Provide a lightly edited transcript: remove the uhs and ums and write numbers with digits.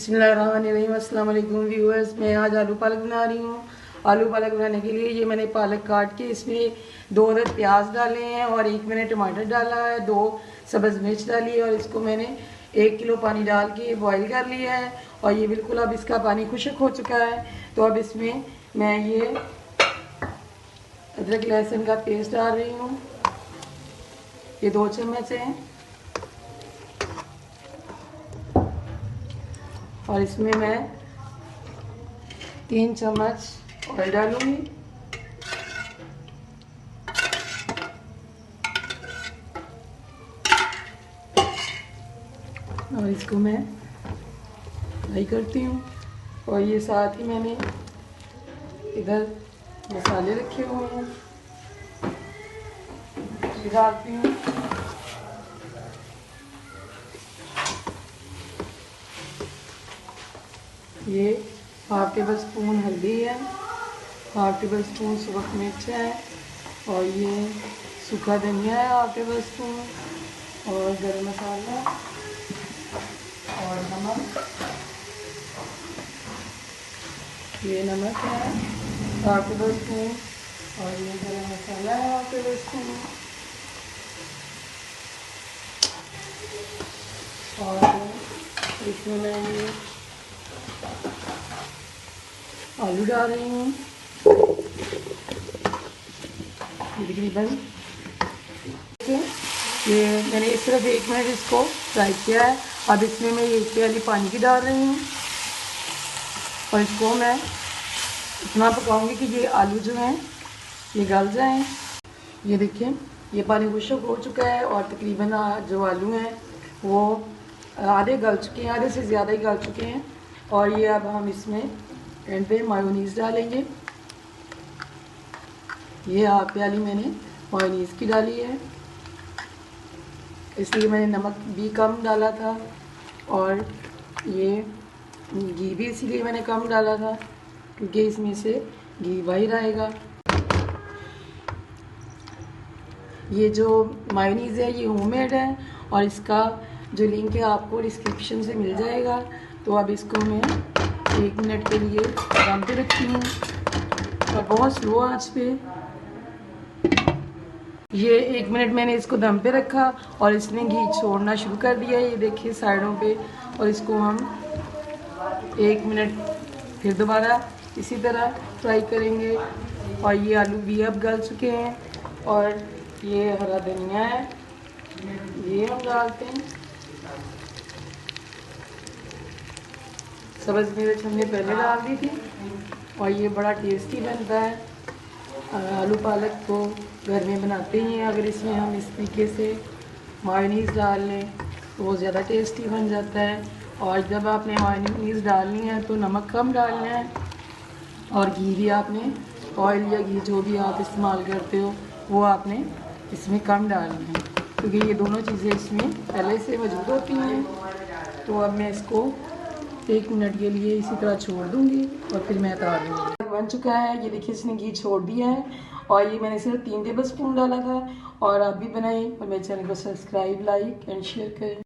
बिस्मिल्लाहिर्रहमानिर्रहीम। अस्सलाम वालेकुम व्यूअर्स। मैं आज आलू पालक बना रही हूँ। आलू पालक बनाने के लिए ये मैंने पालक काट के इसमें 2 अदद प्याज डाले हैं और 1 मैंने टमाटर डाला है, 2 सब्ज़ मिर्च डाली है और इसको मैंने 1 किलो पानी डाल के बॉईल कर लिया है। और ये बिल्कुल अब इसका पानी खुश्क हो चुका है। तो अब इसमें मैं ये अदरक लहसुन का पेस्ट डाल रही हूँ। ये 2 चम्मच है और इसमें मैं 3 चम्मच ऑयल डालूंगी। और इसको मैं फ्राई करती हूँ। और ये साथ ही मैंने इधर मसाले रखे हुए हैं, ये डालती हूँ। ये 1/2 टेबल स्पून हल्दी है, 1/2 टेबल स्पून सूखा मिर्च है और ये सूखा धनिया है 1/2 टेबल स्पून और गरम मसाला और नमक। ये नमक है 1/2 टेबल स्पून और ये गरम मसाला है 1/2 टेबल स्पून। और इसमें मैं ये आलू डाल रही हूँ तकरीबन। ये मैंने सिर्फ 1 मिनट इसको फ्राई किया है। अब इसमें मैं ये 1 प्याली पानी की डाल रही हूँ और इसको मैं इतना पकाऊंगी कि ये आलू जो हैं ये गल जाएं। ये देखिए ये पानी खुश्क हो चुका है और तकरीबन जो आलू हैं वो आधे गल चुके हैं, आधे से ज़्यादा ही गल चुके हैं। और ये अब हम इसमें एंड पे मायोनीज़ डालेंगे। ये 1/2 प्याली मैंने मायोनीज़ की डाली है, इसलिए मैंने नमक भी कम डाला था और ये घी भी इसीलिए मैंने कम डाला था क्योंकि इसमें से घी बाहर आएगा। ये जो मायोनीज़ है ये होममेड है और इसका जो लिंक है आपको डिस्क्रिप्शन से मिल जाएगा। तो अब इसको मैं 1 मिनट के लिए दम पे रखती हूँ और बहुत स्लो आंच पे। ये 1 मिनट मैंने इसको दम पे रखा और इसने घी छोड़ना शुरू कर दिया, ये देखिए साइडों पे। और इसको हम 1 मिनट फिर दोबारा इसी तरह फ्राई करेंगे। और ये आलू भी अब गल चुके हैं और ये हरा धनिया है, ये हम डालते हैं। सब्ज़ मिर्च हमने पहले डाल दी थी और ये बड़ा टेस्टी बनता है। आलू पालक को घर में बनाते ही हैं। अगर इसमें हम इस तरीके से मायोनीज़ डाल लें तो वो ज़्यादा टेस्टी बन जाता है। और जब आपने मायोनीज़ डालनी है तो नमक कम डालना है और घी भी आपने, ऑयल या घी जो भी आप इस्तेमाल करते हो वो आपने इसमें कम डालना है क्योंकि ये दोनों चीज़ें इसमें पहले से मौजूद होती हैं। तो अब मैं इसको 1 मिनट के लिए इसी तरह छोड़ दूँगी और फिर मैं उतार दूँगी। बन चुका है, ये देखिए इसने घी छोड़ दिया है और ये मैंने सिर्फ 3 टेबल स्पून डाला था। और आप भी बनाएं और मेरे चैनल को सब्सक्राइब, लाइक एंड शेयर करें।